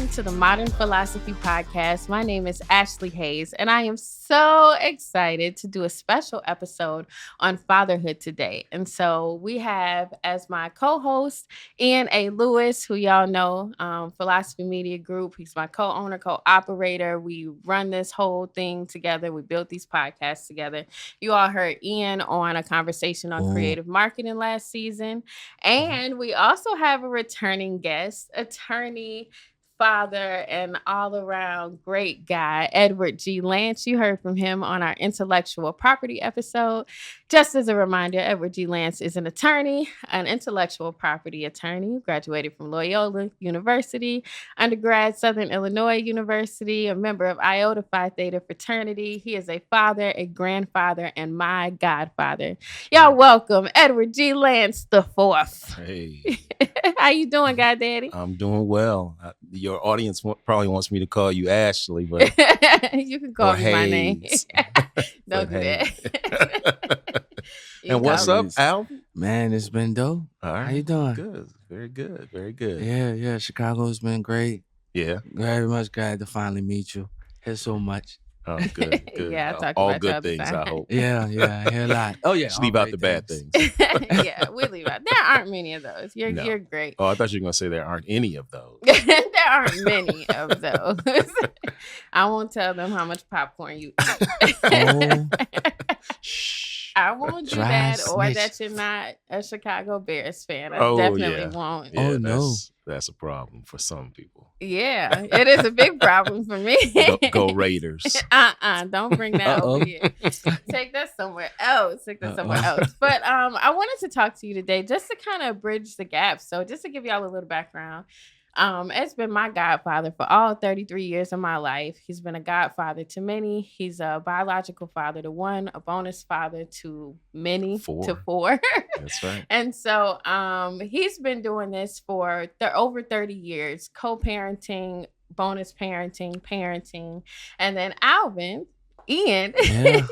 welcome to the Modern Philosophy Podcast. My name is Ashlee Haze, and I am so excited to do a special episode on fatherhood today. And so we have as my co-host Ian A. Lewis, who y'all know, Philosophy Media Group. He's my co-owner, co-operator. We run this whole thing together. We built these podcasts together. You all heard Ian on a conversation on creative marketing last season. And we also have a returning guest, attorney, father, and all-around great guy, Edward G. Lance. You heard from him on our intellectual property episode. Just as a reminder, Edward G. Lance is an attorney, an intellectual property attorney, graduated from Loyola University, undergrad, Southern Illinois University, a member of Iota Phi Theta fraternity. He is a father, a grandfather, and my godfather. Y'all welcome Edward G. Lance the Fourth. Hey. How you doing, Goddaddy? I'm doing well. Your audience probably wants me to call you Ashley, but you can call me my name. Don't do that. And what's up, Al? Man, it's been dope. All right. How you doing? Good. Very good. Very good. Yeah. Chicago's been great. Yeah. Very much glad to finally meet you. Hear so much. Oh, good. Yeah, I talk all about good you all the things, time. I hope. Yeah, I hear a lot. Oh, yeah. Just leave out the bad things. Yeah, we leave out. There aren't many of those. You're great. Oh, I thought you were going to say there aren't any of those. There aren't many of those. I won't tell them how much popcorn you eat. Shh. I won't do Dry that, or snitch. that you're not a Chicago Bears fan. I Oh, definitely yeah. won't. Yeah, Oh, no. That's a problem for some people. Yeah, it is a big problem for me. Go Raiders. Don't bring that Uh-oh. over here. Take that somewhere else. But I wanted to talk to you today just to kind of bridge the gap. So just to give y'all a little background. It's been my godfather for all 33 years of my life. He's been a godfather to many. He's a biological father to one, a bonus father to many, to four. That's right. And so he's been doing this for over 30 years, co-parenting, bonus parenting. And then Alvin, Ian, Yeah.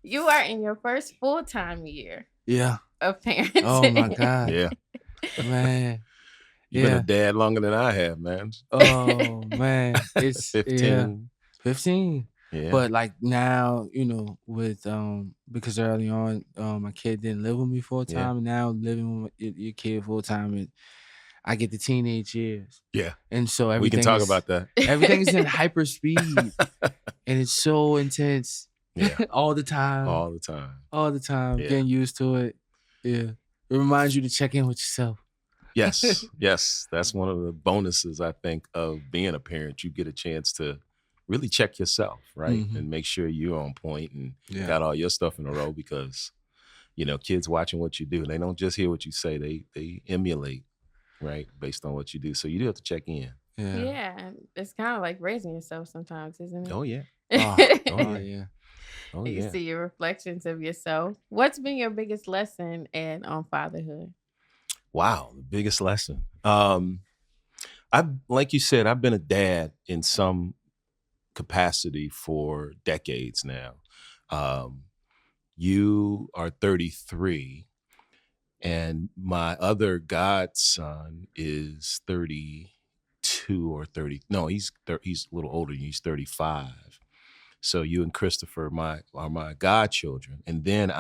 you are in your first full-time year Yeah. of parenting. Oh, my God. Yeah. Man. You've been a dad longer than I have, man. Oh, man. It's 15. 15. Yeah. But like now, with because early on, my kid didn't live with me full time, Yeah. and now living with your kid full time, and I get the teenage years. Yeah. And so We everything can talk about that. Everything is in hyper speed, and it's so intense. Yeah. All the time. All the time. All the time. Yeah. Getting used to it. Yeah. It reminds you to check in with yourself. Yes. Yes. That's one of the bonuses, I think, of being a parent. You get a chance to really check yourself, right? Mhm. And make sure you're on point and Yeah. got all your stuff in a row because, kids watching what you do. They don't just hear what you say. They emulate, right? Based on what you do. So you do have to check in. Yeah. Yeah, it's kind of like raising yourself sometimes, isn't it? Oh, yeah. Oh, yeah. yeah. Oh, You yeah. see your reflections of yourself. What's been your biggest lesson on fatherhood? Wow, the biggest lesson. Like you said, I've been a dad in some capacity for decades now. You are 33, and my other godson is 32 or 30. No, he's a little older. He's 35. So you and Christopher are my godchildren, and then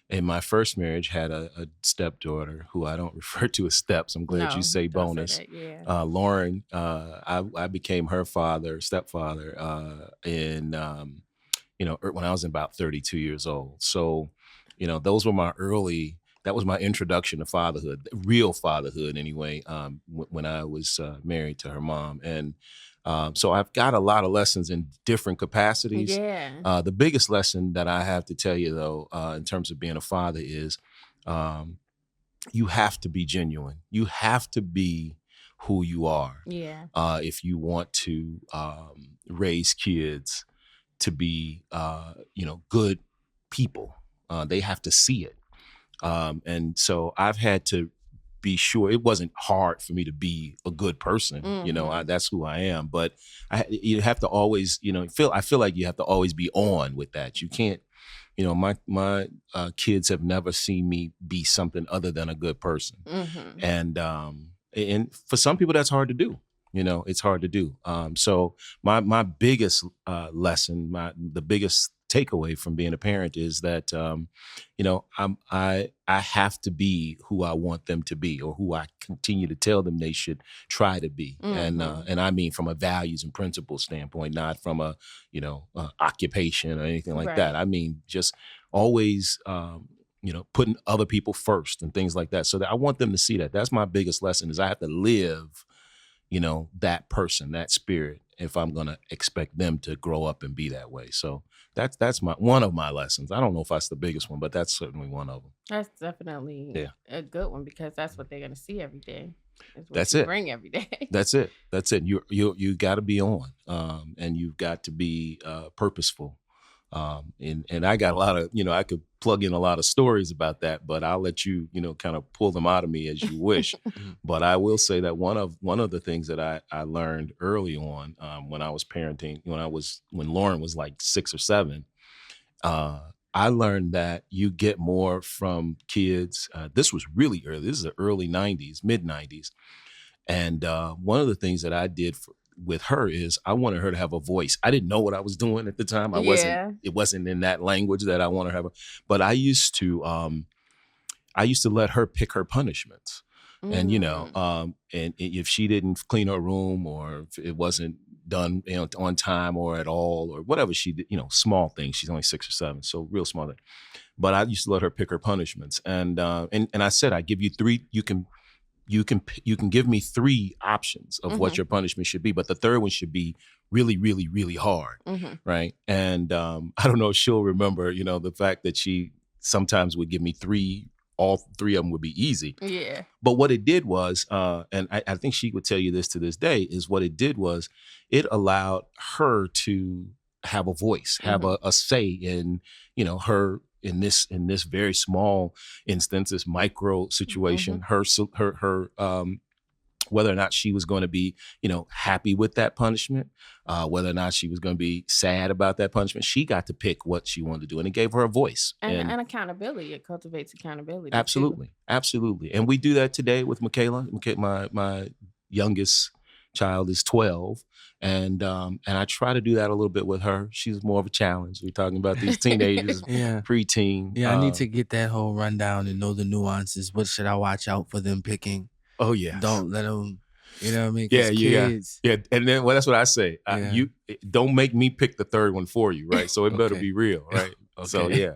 in my first marriage, had a stepdaughter who I don't refer to as steps. I'm glad you say don't bonus. say that, yeah. Lauren, I became her stepfather, when I was about 32 years old. So, those were that was my introduction to fatherhood, real fatherhood anyway, when I was married to her mom. And so I've got a lot of lessons in different capacities. Yeah. The biggest lesson that I have to tell you, though, in terms of being a father is you have to be genuine. You have to be who you are. Yeah. If you want to raise kids to be, good people. They have to see it. And so I've had to be sure it wasn't hard for me to be a good person. Mhm. That's who I am. But you have to always, I feel like you have to always be on with that. You can't, my kids have never seen me be something other than a good person. Mm-hmm. And for some people that's hard to do. It's hard to do. So my biggest lesson, the biggest takeaway from being a parent is that I have to be who I want them to be, or who I continue to tell them they should try to be. And I mean from a values and principles standpoint, not from a occupation or anything like that. I mean just always putting other people first and things like that. So that I want them to see that. That's my biggest lesson, is I have to live that person, that spirit, if I'm going to expect them to grow up and be that way. So that's one of my lessons. I don't know if that's the biggest one, but that's certainly one of them. That's definitely a good one, because that's what they're going to see every day. That's it. Bring every day. That's it. You got to be on, and you've got to be purposeful. And I got a lot of, I could plug in a lot of stories about that, but I'll let you, kind of pull them out of me as you wish. But I will say that one of the things that I learned early on, when I was parenting, when Lauren was like 6 or 7, I learned that you get more from kids. This was really early. This is the early 90s, mid 90s. And one of the things that I did with her is I wanted her to have a voice. I didn't know what I was doing at the time. It wasn't in that language that I wanted her to have. But I used to let her pick her punishments. And, and if she didn't clean her room, or if it wasn't done on time or at all, or whatever she did, small things. She's only 6 or 7, so real small thing. But I used to let her pick her punishments. And I said, I give you 3, you can give me 3 options of what your punishment should be, but the third one should be really, really, really hard. Right. And I don't know if she'll remember, the fact that she sometimes would give me 3, all 3 of them would be easy. Yeah. But what it did was, and I think she would tell you this to this day, is what it did was it allowed her to have a voice, have a say in, her, in this very small instance, this micro situation, her whether or not she was going to be, happy with that punishment, whether or not she was going to be sad about that punishment, she got to pick what she wanted to do, and it gave her a voice and accountability. It cultivates accountability. Absolutely, absolutely, and we do that today with Michaela. My youngest child is 12. And I try to do that a little bit with her. She's more of a challenge. We're talking about these teenagers, preteen. Yeah, I need to get that whole rundown and know the nuances. What should I watch out for them picking? Oh yeah. Don't let them. You know what I mean? Yeah, kids, yeah. And then that's what I say. You don't make me pick the third one for you, right? So it better be real, right? Okay. So yeah.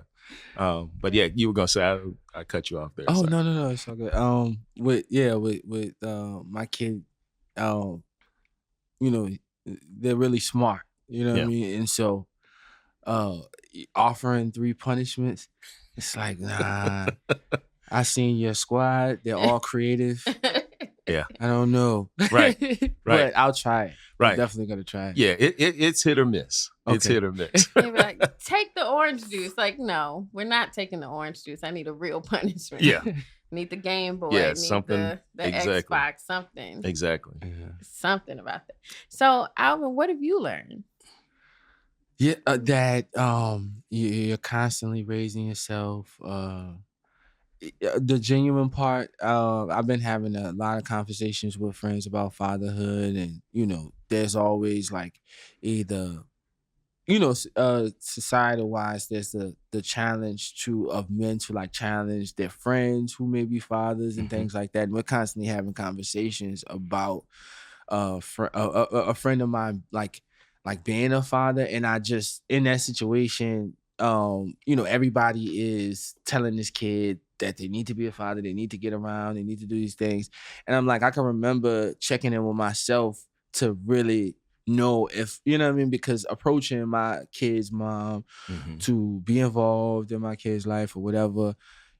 But yeah, you were gonna say I cut you off there. Oh sorry. No, it's all good. With my kid, they're really smart, what I mean? And so offering 3 punishments, it's like, nah. I seen your squad, they're all creative. Yeah. I don't know. Right. But I'll try it. Right. I'm definitely gonna try it. Yeah, it's hit or miss. Okay. It's hit or miss. They'd be like, take the orange juice. Like, no, we're not taking the orange juice. I need a real punishment. Yeah. Need the Game Boy. Yeah, need something. The Exactly. Xbox. Something. Exactly. Yeah. Something about that. So, Alvin, what have you learned? Yeah, that you're constantly raising yourself. The genuine part, I've been having a lot of conversations with friends about fatherhood, and there's always like either societal wise, there's the challenge of men to like challenge their friends who may be fathers and things like that. And we're constantly having conversations about a friend of mine like being a father, and I just in that situation, everybody is telling this kid that they need to be a father, they need to get around, they need to do these things. And I'm like, I can remember checking in with myself to really know if, you know what I mean? Because approaching my kid's mom to be involved in my kid's life or whatever,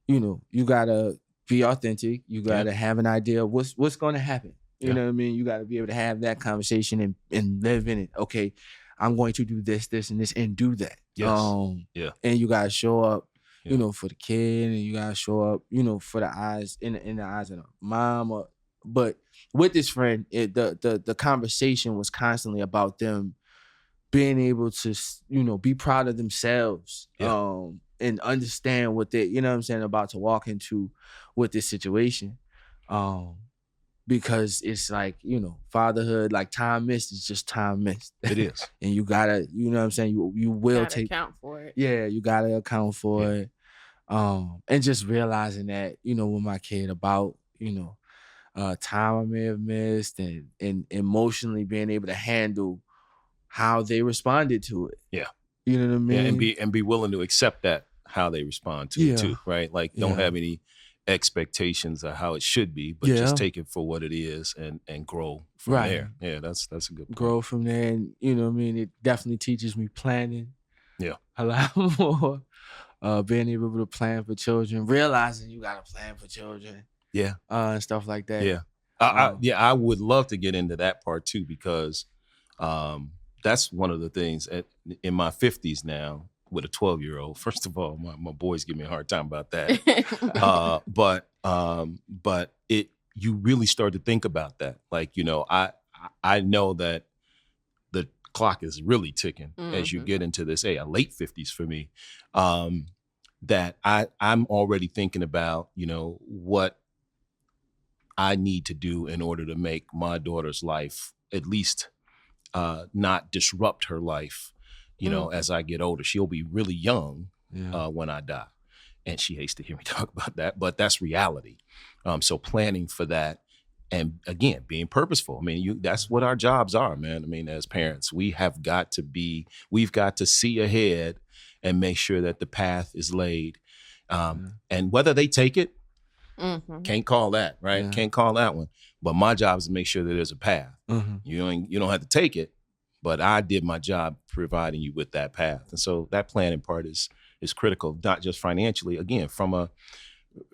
you gotta be authentic. You gotta have an idea of what's gonna happen. You know what I mean? You gotta be able to have that conversation and live in it. Okay, I'm going to do this, this, and this, and do that. Yes. And you gotta show up, for the kid, and you gotta show up, for the eyes in the eyes of the mom. But with this friend, the conversation was constantly about them being able to, be proud of themselves, and understand what they, about to walk into with this situation. because it's like, fatherhood, like time missed is just time missed. It is. And you gotta, you know what I'm saying? You will Gotta take account for it. Yeah, you gotta account for it. And just realizing that, with my kid about, time I may have missed and emotionally being able to handle how they responded to it. Yeah. You know what I mean? Yeah, and be willing to accept that how they respond to it too, right? Like don't have any expectations of how it should be, but just take it for what it is and grow from there. Yeah, that's a good point. Grow from there, and it definitely teaches me planning. Yeah. A lot more. Being able to plan for children, realizing you gotta plan for children. Yeah. And stuff like that. Yeah. I would love to get into that part too, because that's one of the things in my 50s now with a 12-year-old. First of all, my boys give me a hard time about that. But you really start to think about that. Like, I know that the clock is really ticking as you get into this, a late 50s for me, that I'm already thinking about, what I need to do in order to make my daughter's life at least not disrupt her life, as I get older. She'll be really young when I die. And she hates to hear me talk about that, but that's reality. So planning for that. And again, being purposeful. I mean, that's what our jobs are, man. I mean, as parents, we've got to see ahead and make sure that the path is laid. And whether they take it, can't call that, right? Yeah. Can't call that one. But my job is to make sure that there's a path. You don't have to take it, but I did my job providing you with that path. And so that planning part is critical, not just financially, again, from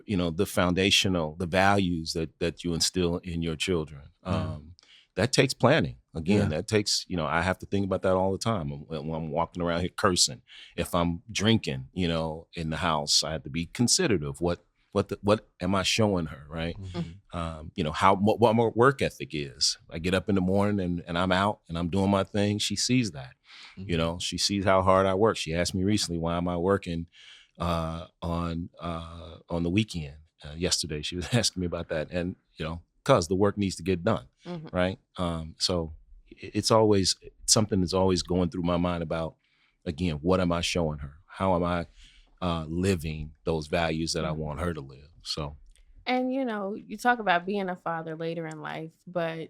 the foundational, the values that you instill in your children. That takes planning. Again, that takes, I have to think about that all the time. When I'm walking around here cursing, if I'm drinking, in the house, I have to be considerate of what am I showing her, right? What my work ethic is. I get up in the morning and I'm out and I'm doing my thing. She sees that, she sees how hard I work. She asked me recently, why am I working on the weekend? Yesterday, she was asking me about that, and because the work needs to get done, right? So it's always something that's always going through my mind about, again, what am I showing her? How am I living those values that I want her to live? So, and you talk about being a father later in life, but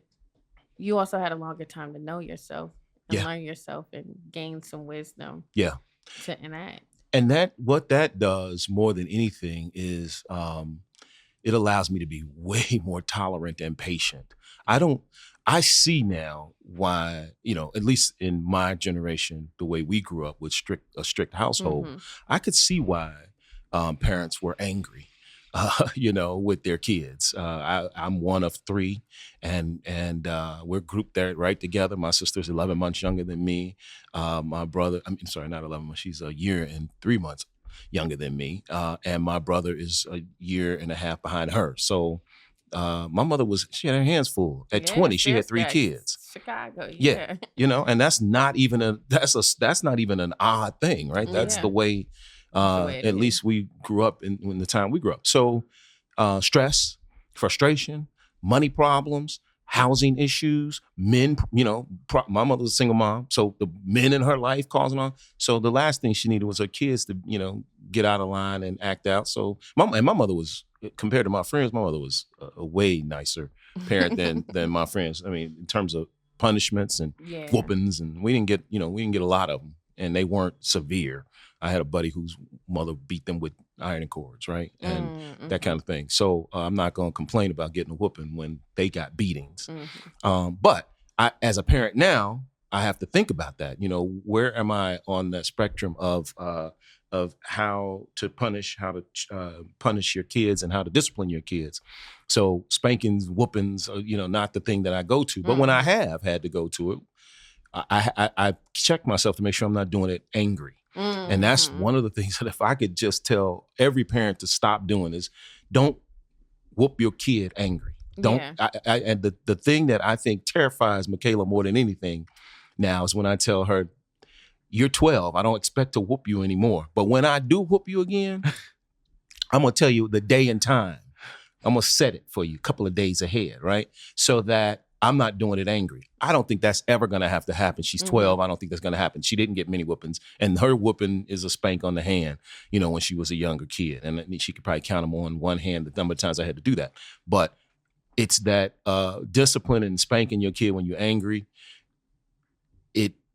you also had a longer time to know yourself and learn yourself and gain some wisdom. Yeah. To enact. And what that does more than anything is it allows me to be way more tolerant and patient. I see now why, at least in my generation, the way we grew up with a strict household, I could see why parents were angry, with their kids. I'm one of three, and we're grouped there right together. My sister's 11 months younger than me. My brother, I'm sorry, not 11 months. She's a year and 3 months younger than me. And my brother is a year and a half behind her. So my mother she had her hands full. At 20, she had 3 kids. Chicago, yeah. And that's not even an odd thing, right? That's the way at least we grew up in the time we grew up. So stress, frustration, money problems, housing issues, men, my mother was a single mom. So the men in her life causing on. So the last thing she needed was her kids to, get out of line and act out. So my mother was, compared to my friends, my mother was a way nicer parent than my friends. I mean, in terms of punishments and whoopings, and we didn't get a lot of them, and they weren't severe. I had a buddy whose mother beat them with ironing cords, right? And that kind of thing. So I'm not going to complain about getting a whooping when they got beatings. But as a parent now, I have to think about that. Where am I on that spectrum of how to punish your kids and how to discipline your kids? So spankings, whoopings, not the thing that I go to. But when I have had to go to it, I check myself to make sure I'm not doing it angry. And that's one of the things that if I could just tell every parent to stop doing is don't whoop your kid angry. Don't. And the thing that I think terrifies Michaela more than anything now is when I tell her, you're 12. I don't expect to whoop you anymore. But when I do whoop you again, I'm going to tell you the day and time. I'm gonna set it for you a couple of days ahead, right? So that I'm not doing it angry. I don't think that's ever gonna have to happen. She's 12. I don't think that's gonna happen. She didn't get many whoopings, and her whooping is a spank on the hand, when she was a younger kid, and she could probably count them on one hand the number of times I had to do that. But it's that discipline and spanking your kid when you're angry.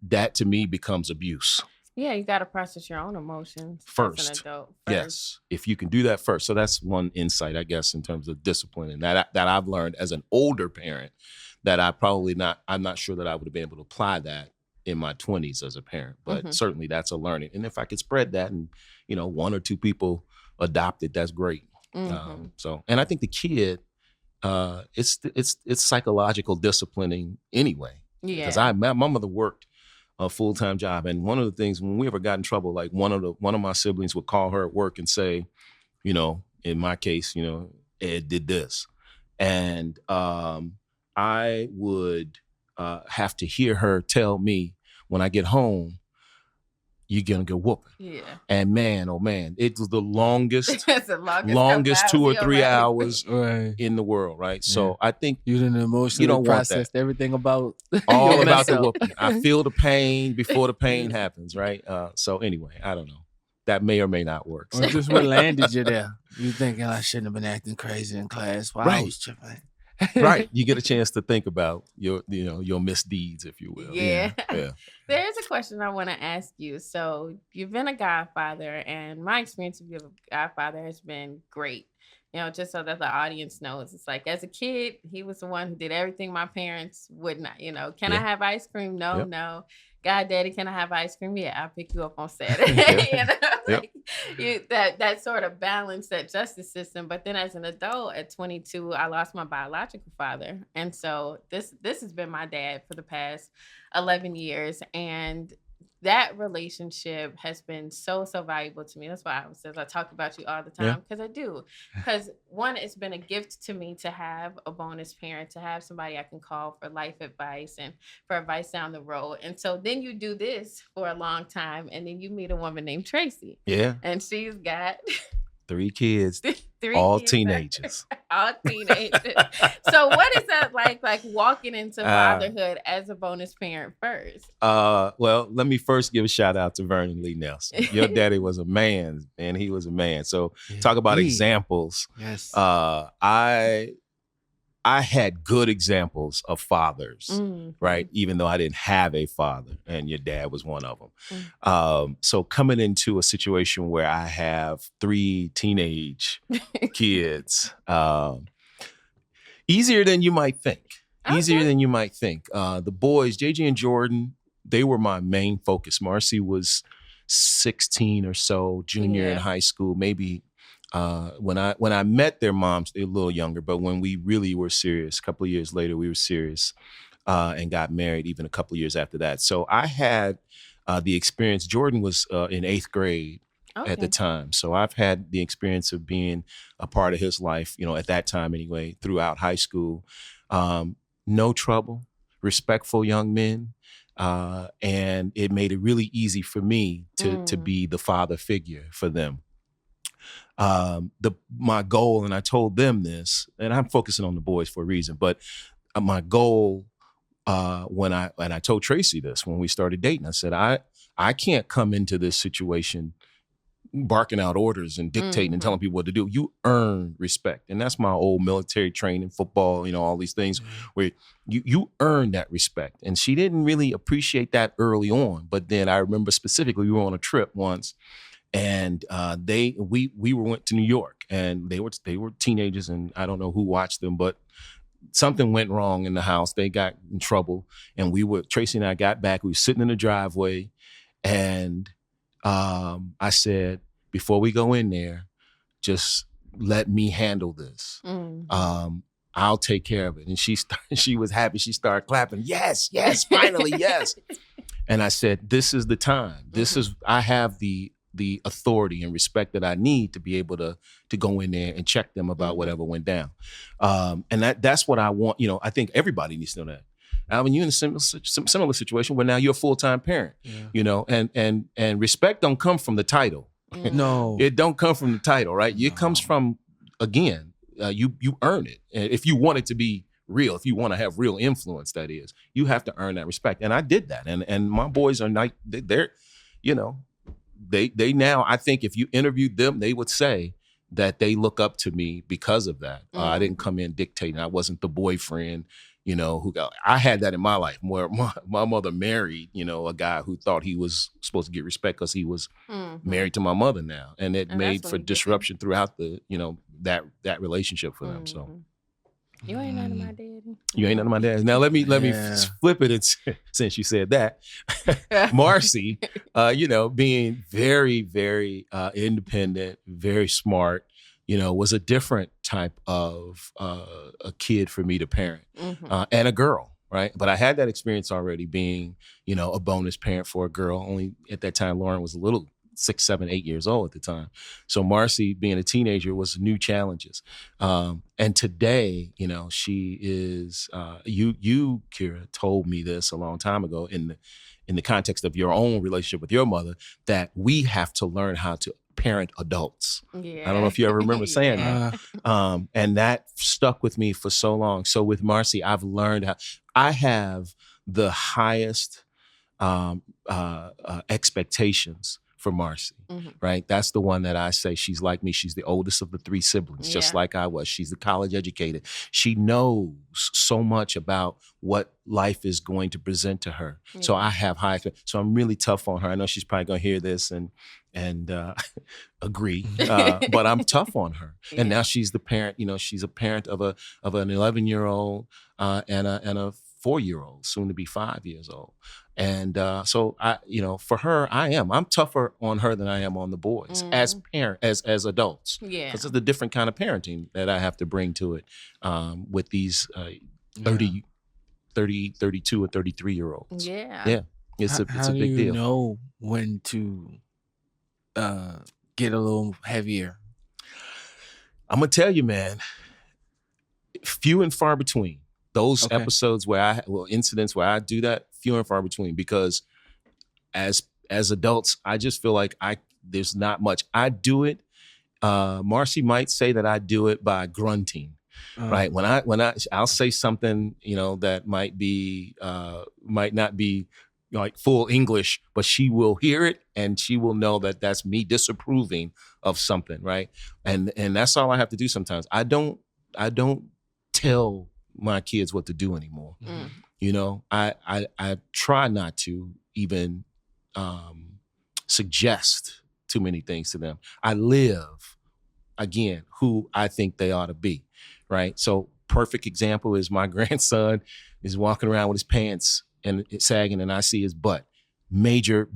That to me becomes abuse. Yeah, you got to process your own emotions first. As an adult. First. Yes, if you can do that first. So that's one insight, I guess, in terms of discipline, and that I've learned as an older parent that I'm not sure that I would have been able to apply that in my 20s as a parent. But certainly that's a learning. And if I could spread that and, one or two people adopt it, that's great. And I think the kid, it's psychological disciplining anyway. Yeah. Because my mother worked a full-time job. And one of the things, when we ever got in trouble, like one of my siblings would call her at work and say, in my case, Ed did this. And I would have to hear her tell me when I get home, you're gonna get whooping. Yeah. And man, oh man, it was the longest, longest 2 or 3 hours in the world, right? Yeah. So I think you didn't emotionally processed everything about all about the whooping. I feel the pain before the pain happens, right? So anyway, I don't know. That may or may not work. Or just what landed you there? You thinking I shouldn't have been acting crazy in class while I was tripping. Right. You get a chance to think about your misdeeds, if you will. Yeah. There's a question I want to ask you. So you've been a godfather, and my experience of you as a godfather has been great. Just so that the audience knows, it's like, as a kid, he was the one who did everything my parents would not. Can I have ice cream? No, no. God, Daddy, can I have ice cream? Yeah, I'll pick you up on Saturday. That sort of balance, that justice system. But then as an adult at 22, I lost my biological father. And so this has been my dad for the past 11 years. And that relationship has been so, so valuable to me. That's why I talk about you all the time, because I do. Because one, it's been a gift to me to have a bonus parent, to have somebody I can call for life advice and for advice down the road. And so then you do this for a long time, and then you meet a woman named Tracy. Yeah. And she's got 3 kids, all teenagers. All teenagers. So what is that like walking into fatherhood as a bonus parent first? Well, let me first give a shout out to Vernon Lee Nelson. Your daddy was a man, and he was a man. So talk about examples. Yes. I had good examples of fathers, right? Even though I didn't have a father, and your dad was one of them. So coming into a situation where I have 3 teenage kids, easier than you might think. Easier than you might think. The boys, JJ and Jordan, they were my main focus. Marcy was 16 or so, junior in high school, maybe. When I met their moms, they were a little younger, but when we really were serious, a couple of years later, we were serious and got married even a couple of years after that. So I had the experience. Jordan was in 8th grade at the time. So I've had the experience of being a part of his life, at that time anyway, throughout high school. No trouble, respectful young men. And it made it really easy for me to be the father figure for them. My goal, and I told them this, and I'm focusing on the boys for a reason, but my goal, when I told Tracy this when we started dating, I said, I can't come into this situation barking out orders and dictating and telling people what to do. You earn respect. And that's my old military training, football, all these things where you earn that respect. And she didn't really appreciate that early on. But then I remember specifically, we were on a trip once, and we went to New York, and they were teenagers, and I don't know who watched them, but something went wrong in the house. They got in trouble, and Tracy and I got back. We were sitting in the driveway, and I said, before we go in there, just let me handle this. I'll take care of it. And she was happy. She started clapping. Yes, finally, yes. And I said, this is the time. I have the authority and respect that I need to be able to go in there and check them about whatever went down. And that's what I want. I think everybody needs to know that. Alvin, you're in a similar situation where now you're a full-time parent, and respect don't come from the title. No. It don't come from the title, right? It comes from, again, you earn it. And if you want it to be real, if you want to have real influence, that is, you have to earn that respect. And I did that. And my boys are not, they're, you know, they now, I think if you interviewed them, they would say that they look up to me because of that. I didn't come in dictating. I wasn't the boyfriend, you know, I had that in my life where my mother married, you know, a guy who thought he was supposed to get respect because he was married to my mother now. And it made for disruption throughout the, you know, that relationship for them. So you ain't none of my daddy. You ain't none of my daddy. Now let me flip it. And, since you said that, Marcy, you know, being very, very independent, very smart, you know, was a different type of a kid for me to parent, and a girl, right? But I had that experience already being, you know, a bonus parent for a girl. Only at that time, Lauren was a little 6, 7, 8 years old at the time. So Marcy, being a teenager, was new challenges. And today, you know, she is, you, Kira, told me this a long time ago in the context of your own relationship with your mother, that we have to learn how to parent adults. Yeah. I don't know if you ever remember saying that. And that stuck with me for so long. So with Marcy, I've learned how I have the highest expectations for Marcy, right? That's the one that I say, she's like me. She's the oldest of the 3 siblings, just like I was. She's the college educated. She knows so much about what life is going to present to her. So I have high expectations. So I'm really tough on her. I know she's probably going to hear this and agree, but I'm tough on her. And now she's the parent. You know, she's a parent of an 11-year-old and a 4-year-old, soon to be 5 years old. And so I, you know, for her, I'm tougher on her than I am on the boys as adults. Yeah. Because it's a different kind of parenting that I have to bring to it with these 30, 32 and 33-year-olds. Yeah. Yeah. It's a big deal. How do you know when to get a little heavier? I'm going to tell you, man, few and far between. Those episodes incidents where I do that, few and far between, because as adults, I just feel like there's not much. I do it. Marcy might say that I do it by grunting, right? When I'll say something, you know, that might not be like full English, but she will hear it and she will know that that's me disapproving of something, right? And that's all I have to do sometimes. I don't tell my kids what to do anymore. You know, I try not to even suggest too many things to them. I live, again, who I think they ought to be, right? So perfect example is my grandson is walking around with his pants and it's sagging and I see his butt. Major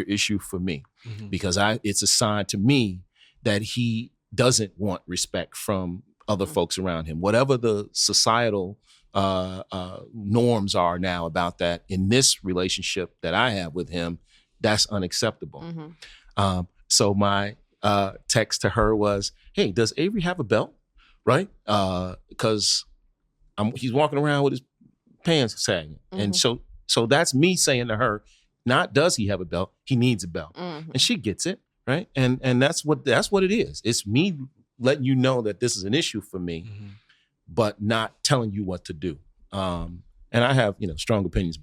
issue for me because it's a sign to me that he doesn't want respect from other folks around him. Whatever the societal norms are now about that in this relationship that I have with him, that's unacceptable. So my text to her was, hey, does Avery have a belt? Right? Because he's walking around with his pants sagging. And so that's me saying to her, not does he have a belt, he needs a belt. And she gets it, right? And that's what it is. It's me letting you know that this is an issue for me, but not telling you what to do. And I have, you know, strong opinions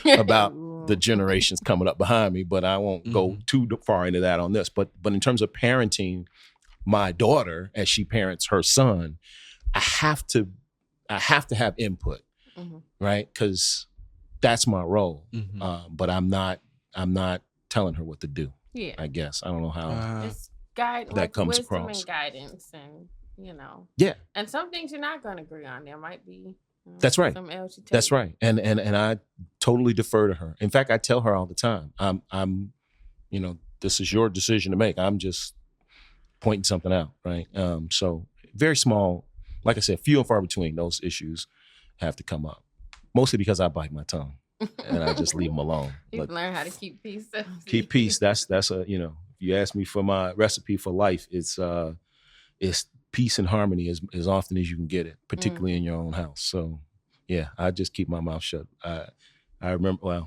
about the generations coming up behind me, but I won't go too far into that on this. But in terms of parenting my daughter as she parents her son, I have to have input, right? Because that's my role. But I'm not telling her what to do. Yeah, I guess I don't know how it's that like comes across. And guidance, and you know, and some things you're not going to agree on. There might be. That's right. That's right. And I totally defer to her. In fact, I tell her all the time, I'm, you know, this is your decision to make. I'm just pointing something out, right? So very small, like I said, few and far between those issues have to come up. Mostly because I bite my tongue and I just leave them alone. You learn how to keep peace. Keep peace. That's a, you know, if you ask me for my recipe for life, it's peace and harmony as often as you can get it, particularly in your own house. So yeah, I just keep my mouth shut. I remember,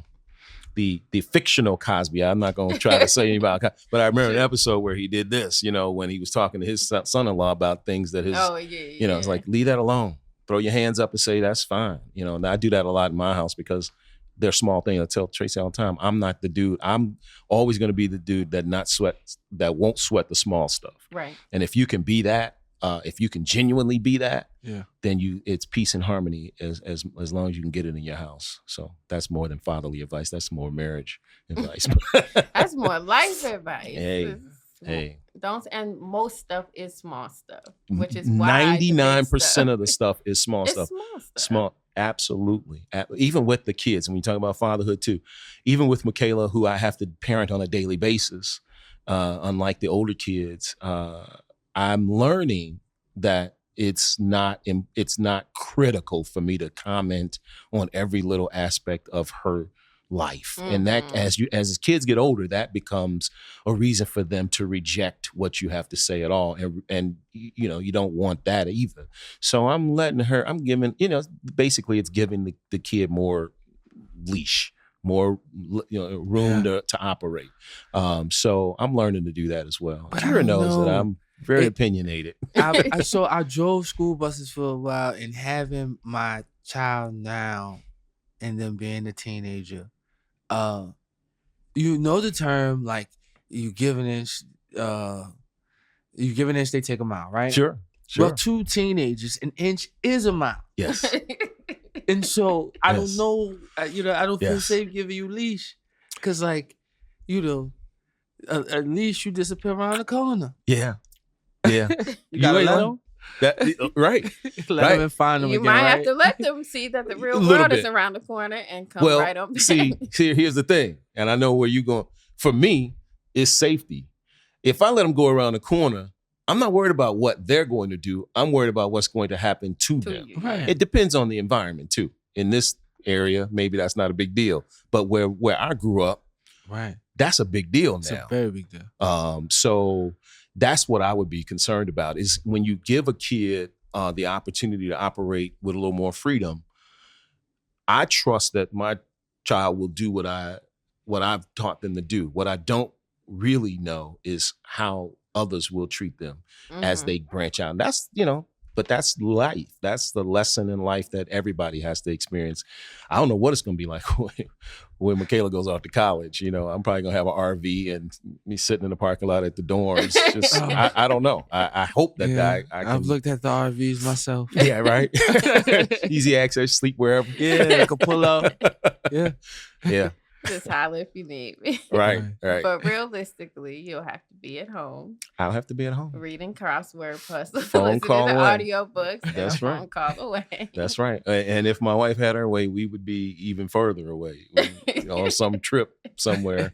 the fictional Cosby. I'm not going to try to say anything about, but I remember an episode where he did this, when he was talking to his son-in-law about things that his, it's like, leave that alone. Throw your hands up and say, that's fine. And I do that a lot in my house because they're small things. I tell Tracy all the time, I'm not the dude. I'm always going to be the dude that won't sweat the small stuff. Right. And if you can be that, if you can genuinely be that, then it's peace and harmony as long as you can get it in your house. So that's more than fatherly advice. That's more marriage advice. That's more life advice. Hey. And most stuff is small stuff, which is why 99% of the stuff is small stuff. Small stuff. Small, absolutely. Even with the kids, and we talk about fatherhood too. Even with Michaela, who I have to parent on a daily basis, unlike the older kids, I'm learning that it's not critical for me to comment on every little aspect of her life. Mm-hmm. And that as kids get older, that becomes a reason for them to reject what you have to say at all. And you don't want that either. So I'm giving, basically it's giving the kid more leash, more room to operate. So I'm learning to do that as well. Kira knows that I'm very opinionated. So I drove school buses for a while, and having my child now and them being a teenager, the term, like, you give an inch, they take a mile, right? Sure. Well, 2 teenagers, an inch is a mile. Yes. And so I don't know, I don't feel safe giving you leash, because at least you disappear around the corner. Yeah. Yeah. You gotta let them. Right. Let them and find them you again, might right? have to let them see that the real world is around the corner and come right up. see, here's the thing, and I know where you're going. For me, it's safety. If I let them go around the corner, I'm not worried about what they're going to do. I'm worried about what's going to happen to them. Right. It depends on the environment too. In this area, maybe that's not a big deal, but where I grew up, right, that's a big deal now. It's a very big deal. So that's what I would be concerned about, is when you give a kid the opportunity to operate with a little more freedom. I trust that my child will do what I've taught them to do. What I don't really know is how others will treat them as they branch out. And that's, but that's life. That's the lesson in life that everybody has to experience. I don't know what it's going to be like when Michaela goes off to college. I'm probably going to have an RV and me sitting in the parking lot at the dorms. Just, I don't know. I hope that I can. I've looked at the RVs myself. Yeah, right. Easy access, sleep wherever. Yeah, I can pull up. Yeah. Just holler if you need me. Right. But realistically, you'll have to be at home. I'll have to be at home. Reading crossword puzzles, phone call listening to away. audio books. That's right. Phone call away. That's right. And if my wife had her way, we would be even further away on some trip somewhere.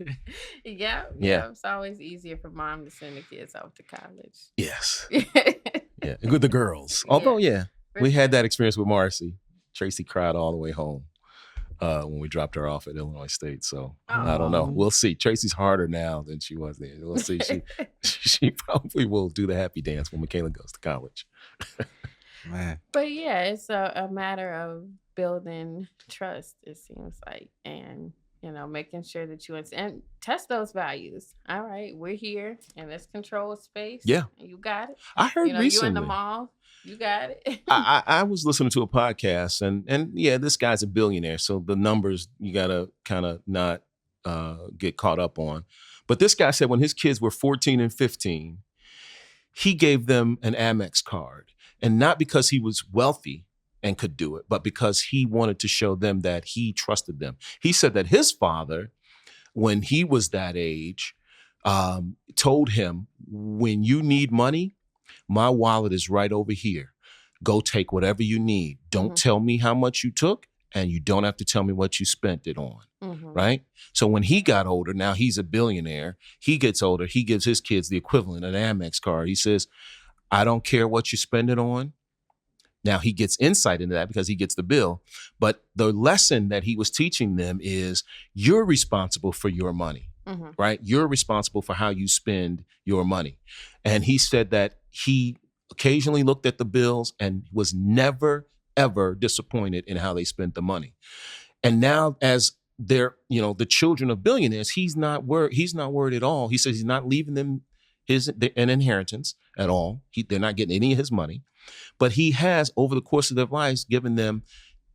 Yeah. It's always easier for mom to send the kids off to college. Yes. Yeah. With the girls. Although, we had that experience with Marcy. Tracy cried all the way home when we dropped her off at Illinois State. So I don't know. We'll see. Tracy's harder now than she was then. We'll see. She probably will do the happy dance when Michaela goes to college. Man. But it's a matter of building trust, it seems like, and making sure that you and test those values. All right, we're here in this controlled space. Yeah, you got it. I heard recently. You in the mall. You got it. I was listening to a podcast, and this guy's a billionaire, so the numbers you gotta kind of not get caught up on. But this guy said when his kids were 14 and 15, he gave them an Amex card, and not because he was wealthy and could do it, but because he wanted to show them that he trusted them. He said that his father, when he was that age, told him, when you need money, my wallet is right over here. Go take whatever you need. Don't tell me how much you took, and you don't have to tell me what you spent it on, right? So when he got older, now he's a billionaire, he gets older, he gives his kids the equivalent, an Amex card. He says, I don't care what you spend it on. Now he gets insight into that because he gets the bill. But the lesson that he was teaching them is you're responsible for your money. Right? You're responsible for how you spend your money. And he said that he occasionally looked at the bills and was never, ever disappointed in how they spent the money. And now as they're, the children of billionaires, he's not worried at all. He says he's not leaving them an inheritance at all. They're not getting any of his money, but he has, over the course of their lives, given them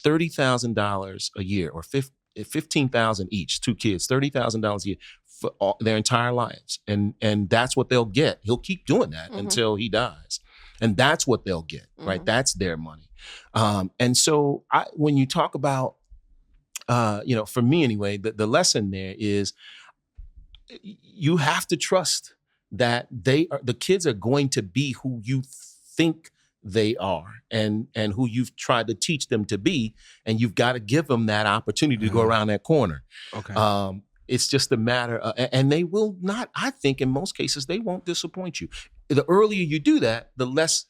$30,000 a year, or $15,000 each, 2 kids, $30,000 a year for their entire lives. And that's what they'll get. He'll keep doing that until he dies. And that's what they'll get, right? That's their money. And so when you talk about, for me anyway, the lesson there is you have to trust that the kids are going to be who you think they are, and who you've tried to teach them to be, and you've got to give them that opportunity to go around that corner. Okay. It's just a matter of, and they will not, I think in most cases, they won't disappoint you. The earlier you do that, the less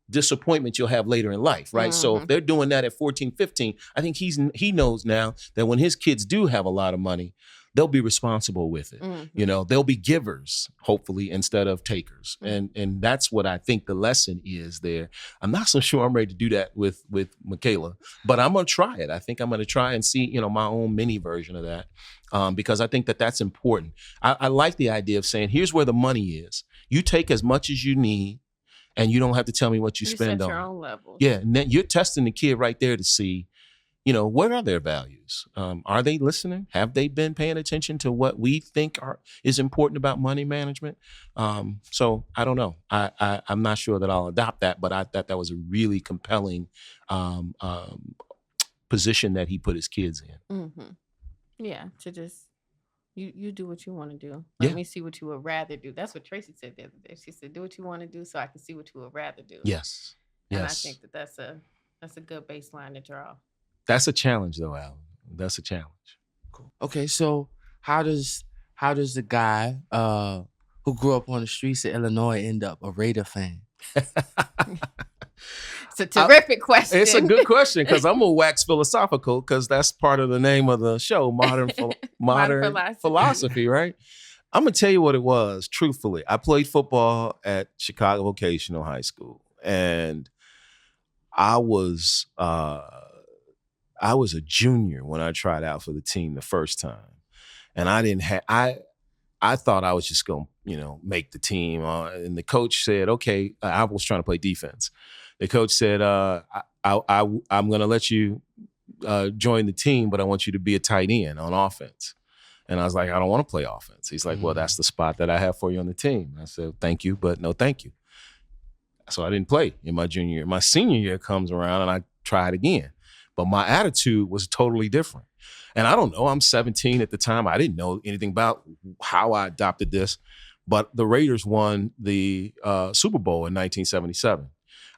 disappointment you'll have later in life, right? So if they're doing that at 14, 15, I think he knows now that when his kids do have a lot of money, they'll be responsible with it. They'll be givers, hopefully, instead of takers. And that's what I think the lesson is there. I'm not so sure I'm ready to do that with Michaela, but I'm going to try it. I think I'm going to try and see, my own mini version of that, because I think that that's important. I like the idea of saying, here's where the money is. You take as much as you need, and you don't have to tell me what you spend on. Your own level. Yeah, and then you're testing the kid right there to see, what are their values? Are they listening? Have they been paying attention to what we think is important about money management? So I don't know. I'm not sure that I'll adopt that, but I thought that was a really compelling position that he put his kids in. Yeah, to just you do what you want to do. Let me see what you would rather do. That's what Tracy said the other day. She said, "Do what you want to do, so I can see what you would rather do." Yes. And I think that's a good baseline to draw. That's a challenge, though, Alan. That's a challenge. Cool. Okay, so how does the guy who grew up on the streets of Illinois end up a Raider fan? It's a terrific question. It's a good question, because I'm gonna wax philosophical, because that's part of the name of the show, modern philosophy, right? I'm gonna tell you what it was. Truthfully, I played football at Chicago Vocational High School, and I was a junior when I tried out for the team the first time, and I thought I was just gonna make the team, and the coach said, okay, I was trying to play defense. The coach said, I'm gonna let you join the team, but I want you to be a tight end on offense. And I was like, I don't want to play offense. He's like, well, that's the spot that I have for you on the team. I said, thank you, but no thank you. So I didn't play in my junior year. My senior year comes around and I tried again. But my attitude was totally different. And I don't know, I'm 17 at the time. I didn't know anything about how I adopted this. But the Raiders won the Super Bowl in 1977.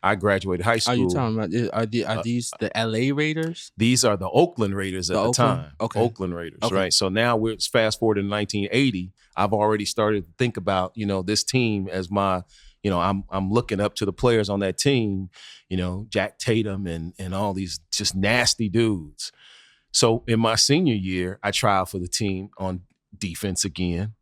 I graduated high school. Are you talking about, are these the LA Raiders? These are the Oakland Raiders at the time. Okay. Oakland Raiders, right? So now we're fast forward to 1980. I've already started to think about, this team as my, I'm looking up to the players on that team, Jack Tatum and all these just nasty dudes. So in my senior year, I try out for the team on defense again.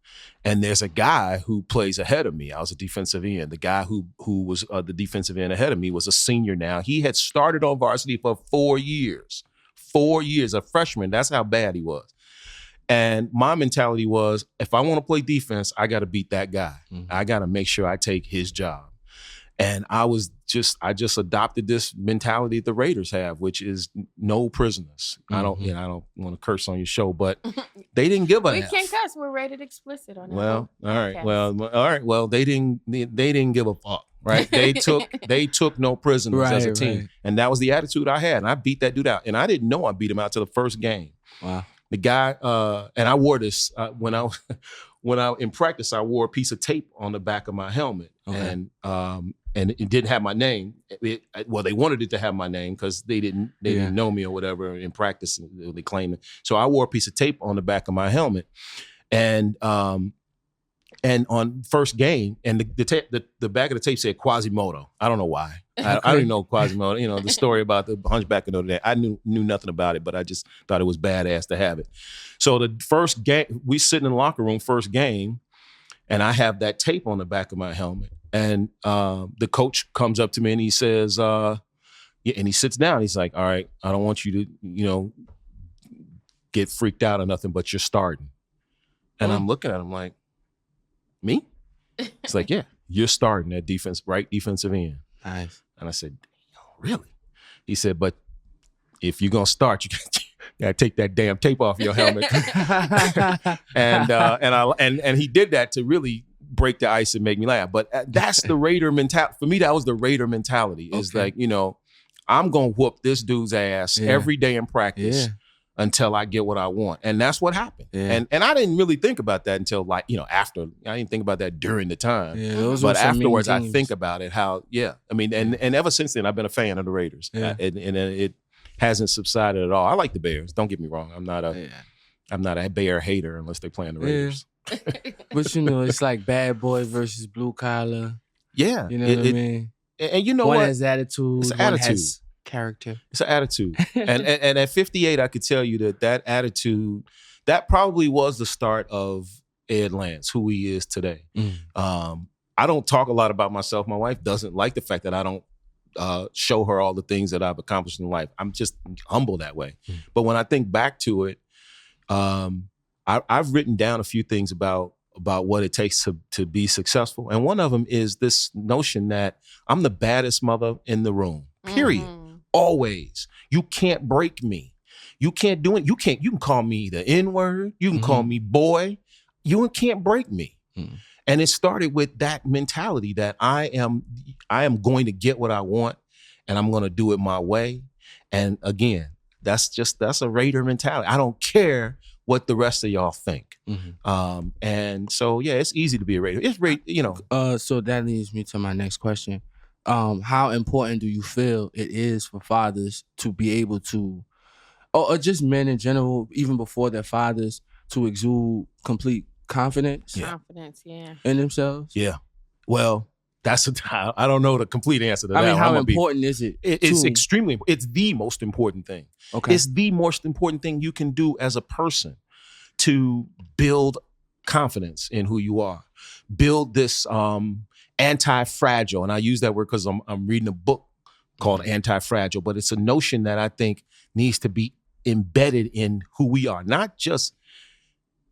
And there's a guy who plays ahead of me. I was a defensive end. The guy who was the defensive end ahead of me was a senior now. He had started on varsity for 4 years. 4 years, a freshman. That's how bad he was. And my mentality was, if I want to play defense, I got to beat that guy. I got to make sure I take his job. And I just adopted this mentality the Raiders have, which is no prisoners. I don't want to curse on your show, but they didn't give a We F. can't cuss. We're rated explicit on that. Well, all right. Well, they didn't give a fuck, right? They took no prisoners as a team. Right. And that was the attitude I had. And I beat that dude out. And I didn't know I beat him out to the first game. Wow. The guy, and I wore this when I in practice, I wore a piece of tape on the back of my helmet. Okay. And it didn't have my name. They wanted it to have my name because they didn't know me or whatever in practice. They claimed it. So I wore a piece of tape on the back of my helmet, and on first game, and the back of the tape said Quasimodo. I don't know why. I don't even know Quasimodo. The story about the Hunchback of Notre Dame. I knew nothing about it, but I just thought it was badass to have it. So the first game, we sitting in the locker room, first game, and I have that tape on the back of my helmet. And the coach comes up to me and he says, and he sits down. He's like, all right, I don't want you to, get freaked out or nothing, but you're starting. And I'm looking at him like, me? It's like, yeah, you're starting at right defensive end. Nice. And I said, really? He said, but if you're gonna start, you gotta take that damn tape off your helmet. and he did that to really break the ice and make me laugh. But that's the Raider mentality. For me, that was the Raider mentality. It's like, I'm gonna whoop this dude's ass every day in practice until I get what I want. And that's what happened. Yeah. And I didn't really think about that until after. I didn't think about that during the time. Yeah, but afterwards I think about it, how, I mean, and ever since then I've been a fan of the Raiders. Yeah. And it hasn't subsided at all. I like the Bears. Don't get me wrong. I'm not a Bear hater unless they're playing the Raiders. Yeah. But it's like bad boy versus blue collar. Yeah. You know what I mean? And you know one what? Has attitude. It's one attitude. Has character. It's an attitude. and at 58, I could tell you that attitude, that probably was the start of Ed Lance, who he is today. I don't talk a lot about myself. My wife doesn't like the fact that I don't show her all the things that I've accomplished in life. I'm just humble that way. But when I think back to it, I've written down a few things about what it takes to be successful. And one of them is this notion that I'm the baddest mother in the room, period. Always. You can't break me. You can't do it. You can call me the N-word. You can call me boy. You can't break me. And it started with that mentality that I am going to get what I want and I'm going to do it my way. And again, that's a Raider mentality. I don't care what the rest of y'all think. And so, it's easy to be a Raider. It's so that leads me to my next question. How important do you feel it is for fathers to be able to, or just men in general, even before their fathers, to exude complete confidence? Confidence, in themselves? Yeah. Well, I don't know the complete answer to that. I mean, how important is it? It's extremely, it's the most important thing. Okay. It's the most important thing you can do as a person to build confidence in who you are. Build this anti-fragile, and I use that word because I'm reading a book called Anti-Fragile, but it's a notion that I think needs to be embedded in who we are.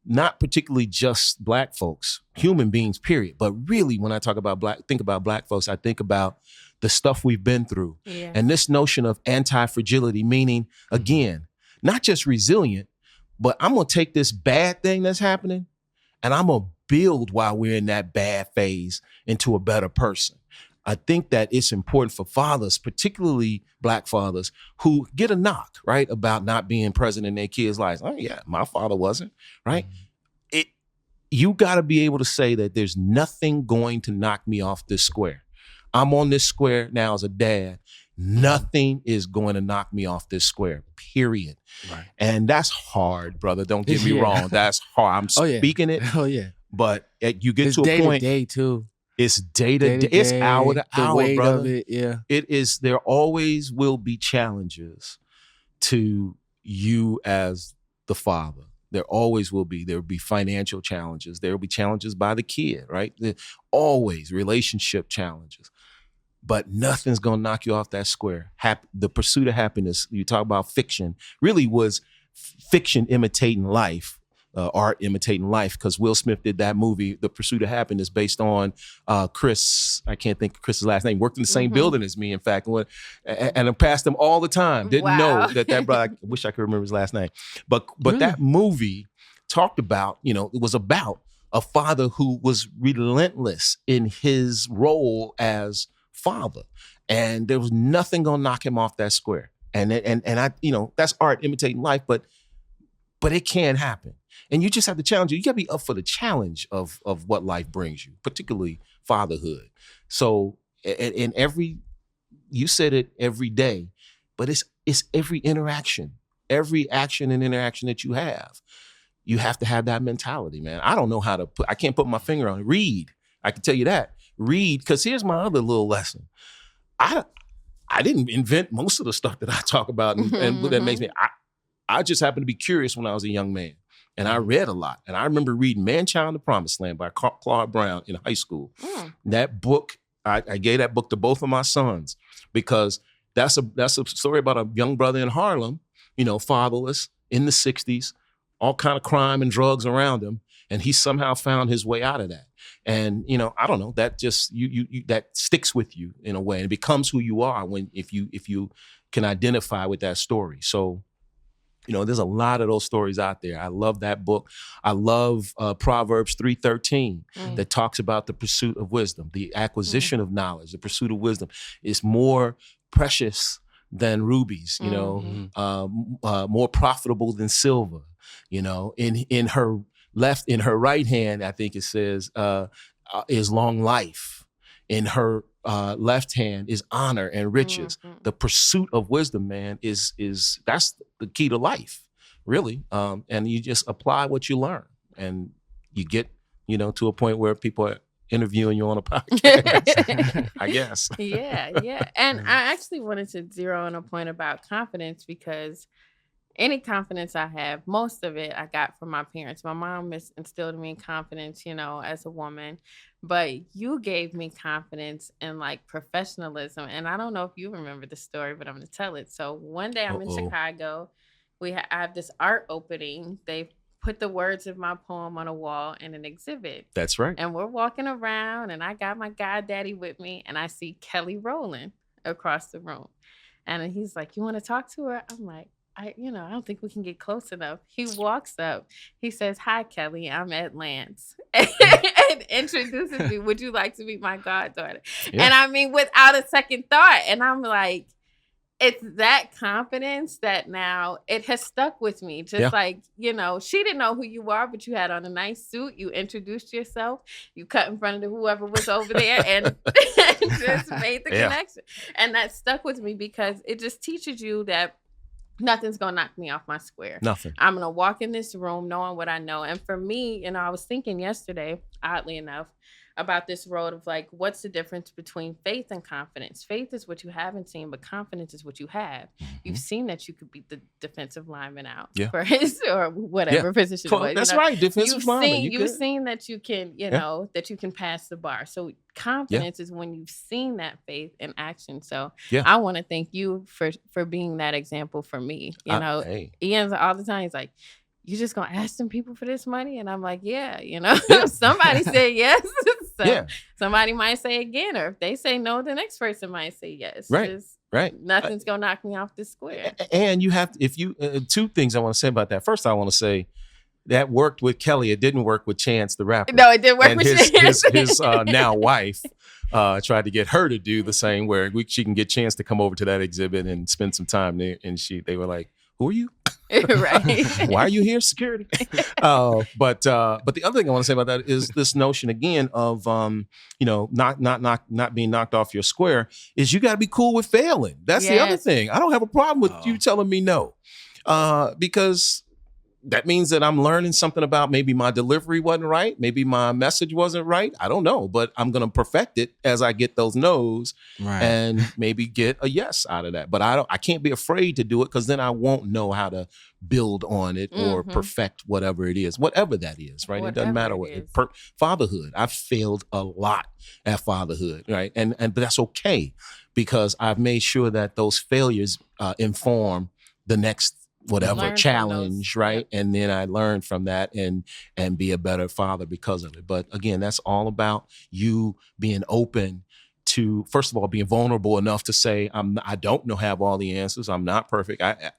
Not particularly just Black folks, human beings, period. But really, when I think about Black folks, I think about the stuff we've been through. Yeah. And this notion of anti-fragility, meaning, again, not just resilient, but I'm going to take this bad thing that's happening and I'm going to build while we're in that bad phase into a better person. I think that it's important for fathers, particularly Black fathers, who get a knock, right, about not being present in their kids' lives. Oh, yeah, my father wasn't, right? You got to be able to say that there's nothing going to knock me off this square. I'm on this square now as a dad. Nothing is going to knock me off this square, period. Right. And that's hard, brother. Don't get me wrong. That's hard. I'm speaking it. Oh, yeah. But you get to a day point. To day, too. It's day to day. It's hour to hour, the weight brother. Of it, yeah. It is. There always will be challenges to you as the father. There always will be. There will be financial challenges. There will be challenges by the kid, right? Always relationship challenges. But nothing's going to knock you off that square. The pursuit of happiness, you talk about fiction, really was fiction imitating life. Art imitating life, because Will Smith did that movie, The Pursuit of Happiness, based on Chris, I can't think of Chris's last name, worked in the same building as me, in fact, and I passed him all the time. Didn't know that brother, I wish I could remember his last name. But really? That movie talked about, it was about a father who was relentless in his role as father. And there was nothing gonna knock him off that square. And I, that's art imitating life, but it can happen. And you just have to challenge it. You gotta be up for the challenge of what life brings you, particularly fatherhood. So in you said it every day, but it's every interaction, every action and interaction that you have. You have to have that mentality, man. I don't know how I can't put my finger on it. Read. I can tell you that. Read, because here's my other little lesson. I didn't invent most of the stuff that I talk about and what that makes me. I just happened to be curious when I was a young man. And I read a lot. And I remember reading Man-Child in the Promised Land by Claude Brown in high school. That book, I gave that book to both of my sons because that's a story about a young brother in Harlem, fatherless, in the 60s, all kind of crime and drugs around him. And he somehow found his way out of that. And, I don't know, that just, you that sticks with you in a way, and it becomes who you are if you can identify with that story. So, there's a lot of those stories out there. I love that book. I love Proverbs 3:13 that talks about the pursuit of wisdom, the acquisition of knowledge, the pursuit of wisdom is more precious than rubies, more profitable than silver. In her right hand, I think it says, is long life. In her left hand is honor and riches. The pursuit of wisdom, man, is that's the key to life, really. And you just apply what you learn, and you get, to a point where people are interviewing you on a podcast, I guess. Yeah. And I actually wanted to zero in a point about confidence, because any confidence I have, most of it I got from my parents. My mom instilled in me confidence, as a woman, but you gave me confidence in like professionalism. And I don't know if you remember the story, but I'm going to tell it. So one day I'm in Chicago. I have this art opening. They put the words of my poem on a wall in an exhibit. That's right. And we're walking around, and I got my goddaddy with me, and I see Kelly Rowland across the room. And he's like, "You want to talk to her?" I'm like, I don't think we can get close enough. He walks up. He says, "Hi, Kelly. I'm Ed Lance," and introduces me. "Would you like to be my goddaughter?" Yeah. And I mean, without a second thought. And I'm like, it's that confidence that now it has stuck with me. Just like, she didn't know who you are, but you had on a nice suit. You introduced yourself. You cut in front of whoever was over there and just made the connection. And that stuck with me because it just teaches you that nothing's going to knock me off my square. Nothing. I'm going to walk in this room knowing what I know. And for me, I was thinking yesterday, oddly enough, about this road of like, what's the difference between faith and confidence? Faith is what you haven't seen, but confidence is what you have. You've seen that you could beat the defensive lineman out for his or whatever position it was. That's right, defensive lineman. You've seen that you can, that you can pass the bar. So confidence is when you've seen that faith in action. So I want to thank you for being that example for me. Ian's all the time, he's like, "You just gonna ask them people for this money?" And I'm like, somebody said yes. So somebody might say again, or if they say no, the next person might say yes. Right. Nothing's gonna knock me off the square. And you have to, two things I want to say about that. First, I want to say that worked with Kelly. It didn't work with Chance the rapper. No, it didn't work with Chance. His now wife tried to get her to do the same, where she can get Chance to come over to that exhibit and spend some time there. And they were like, "Who are you?" Right. "Why are you here? Security." But the other thing I want to say about that is this notion again of not being knocked off your square is you got to be cool with failing. That's the other thing. I don't have a problem with you telling me no, because that means that I'm learning something about maybe my delivery wasn't right. Maybe my message wasn't right. I don't know, but I'm going to perfect it as I get those no's and maybe get a yes out of that. But I can't be afraid to do it, because then I won't know how to build on it or perfect whatever it is, whatever that is, right? It doesn't matter what fatherhood. I've failed a lot at fatherhood, right? But that's okay, because I've made sure that those failures inform the next whatever challenge, right? And then I learned from that and be a better father because of it. But again, that's all about you being open to, first of all, being vulnerable enough to say, I don't have all the answers. I'm not perfect. I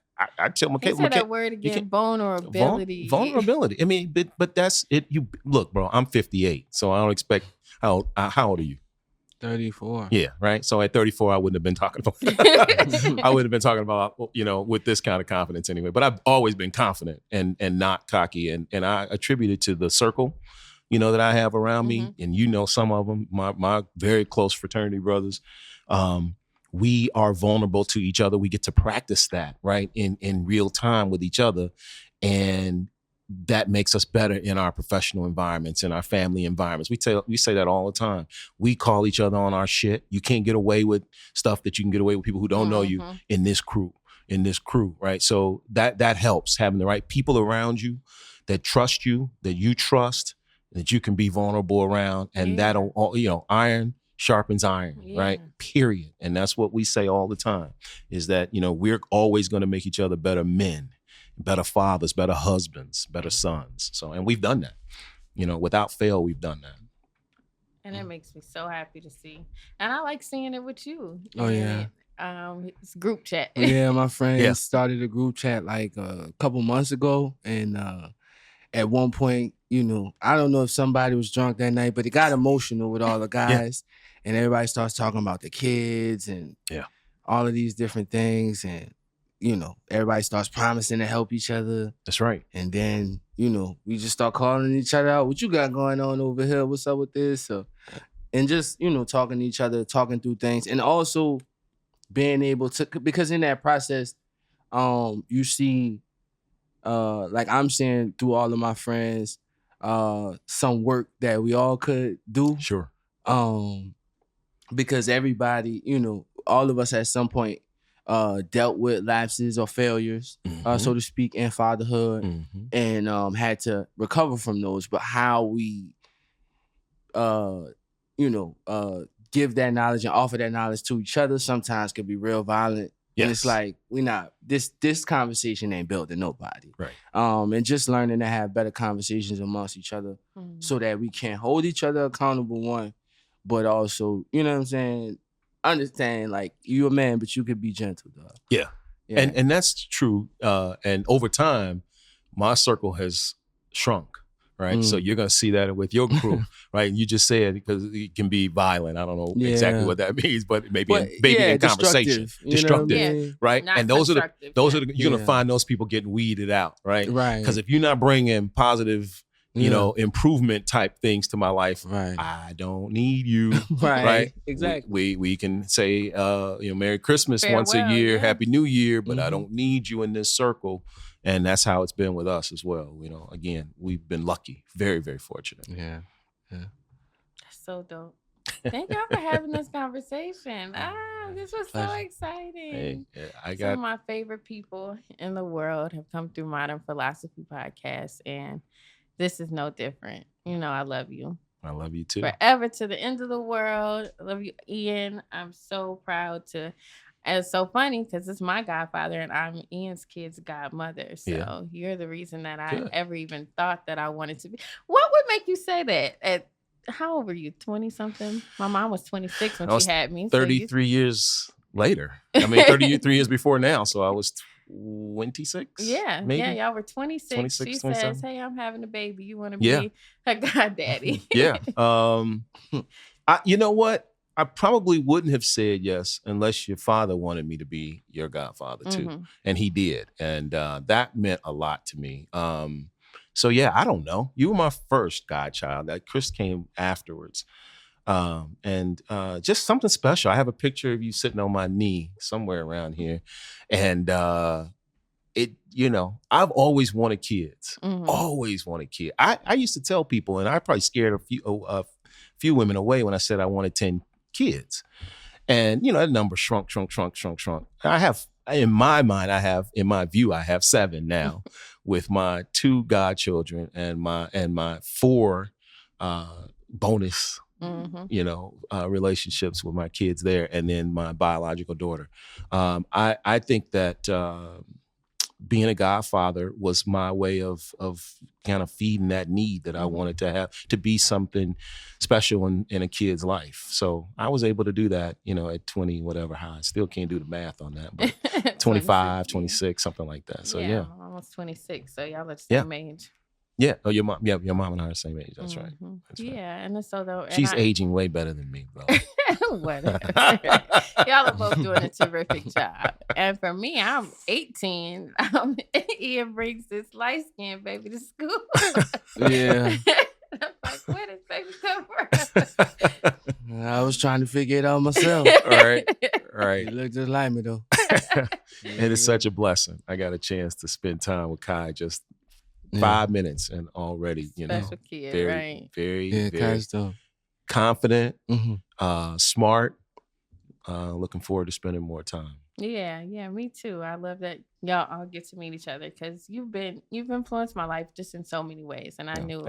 tell my kids. Say that word again, vulnerability. Vulnerability. I mean, but that's it. You look, bro, I'm 58, so I don't expect, how old are you? 34. Yeah, right. So at 34, I wouldn't have been talking about with this kind of confidence anyway. But I've always been confident and not cocky, and I attribute it to the circle, that I have around me, and some of them, my very close fraternity brothers. We are vulnerable to each other. We get to practice that, right, in real time with each other, and that makes us better in our professional environments, in our family environments. We say that all the time. We call each other on our shit. You can't get away with stuff that you can get away with people who don't know you in this crew, right? So that helps, having the right people around you that trust you, that you trust, that you can be vulnerable around, and that'll, iron sharpens iron, right? Period. And that's what we say all the time, is that, we're always going to make each other better men. better fathers, better husbands, better sons. So, and we've done that. Without fail, we've done that. And it makes me so happy to see. And I like seeing it with you. Oh, yeah. It's group chat. Yeah, my friends Yeah. started a group chat like a couple months ago, and at one point, I don't know if somebody was drunk that night, but it got emotional with all the guys, and everybody starts talking about the kids and all of these different things, and everybody starts promising to help each other. That's right. And then we just start calling each other out. What you got going on over here? What's up with this? So, and just talking to each other, talking through things, and also being able to, because in that process, you see, like I'm seeing through all of my friends, some work that we all could do. Sure. Because everybody, all of us at some point dealt with lapses or failures, so to speak, in fatherhood, and had to recover from those. But how we, give that knowledge and offer that knowledge to each other sometimes can be real violent. Yes. And it's like, we not, this conversation ain't built to nobody. Right. And just learning to have better conversations amongst each other so that we can hold each other accountable, one, but also, you know what I'm saying, understand, like, you a man, but you could be gentle, dog. Yeah. And that's true. And over time, my circle has shrunk. Right. So you're going to see that with your crew. Right. And you just said, because it can be violent. I don't know exactly what that means, but maybe in conversation. Destructive. Right. Not and those are you're going to find those people getting weeded out. Right. Right. Because if you're not bringing positive, improvement type things to my life, I don't need you. Right. Exactly. We can say, Merry Christmas once a year, Happy New Year, but I don't need you in this circle. And that's how it's been with us as well. Again, we've been lucky, very, very fortunate. Yeah. That's so dope. Thank y'all for having this conversation. This was so exciting. Some of my favorite people in the world have come through Modern Philosophy Podcast, and this is no different. I love you. I love you too. Forever, to the end of the world. I love you, Ian. I'm so proud to. And it's so funny because it's my godfather and I'm Ian's kid's godmother. So you're the reason that I ever even thought that I wanted to be. What would make you say that? How old were you? 20-something? My mom was 26 when she had me. 33 years later. 33 years before now. So I was 26. Yeah. Maybe? Yeah, y'all were 26. 26, she 27. says, hey, I'm having a baby. You want to be her goddaddy? Yeah. You know what? I probably wouldn't have said yes unless your father wanted me to be your godfather too. And he did. And that meant a lot to me. So yeah, I don't know. You were my first godchild. That Chris came afterwards. And just something special. I have a picture of you sitting on my knee somewhere around here. And I've always wanted kids. Always wanted kids. I used to tell people, and I probably scared a few women away when I said I wanted 10 kids. And, that number shrunk. I have, in my view, I have 7 now with my 2 godchildren and my 4 bonus, relationships with my kids there. And then my biological daughter. I think that being a godfather was my way of kind of feeding that need that I wanted to have, to be something special in a kid's life. So I was able to do that, at 20, whatever, I still can't do the math on that, but 25, 26, something like that. So yeah. I'm almost 26. So y'all are the same age. Yeah. Oh, your mom and I are the same age. That's right. That's right. Yeah. And so though, she's aging way better than me, bro. Whatever. Y'all are both doing a terrific job. And for me, I'm 18. Ian brings this light-skinned baby to school. Yeah. I'm like, where does baby come from? I was trying to figure it out myself. All right. You look just like me, though. It is such a blessing. I got a chance to spend time with Kai just 5 minutes, and already, Special kid, very, very, very Kai's dope. Confident, smart. Looking forward to spending more time. Yeah, me too. I love that y'all all get to meet each other because you've influenced my life just in so many ways. And I knew,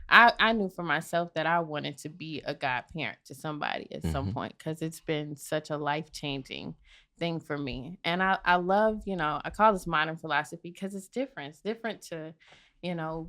I knew for myself that I wanted to be a godparent to somebody at some point because it's been such a life-changing thing for me. And I love, I call this modern philosophy because it's different. It's different to,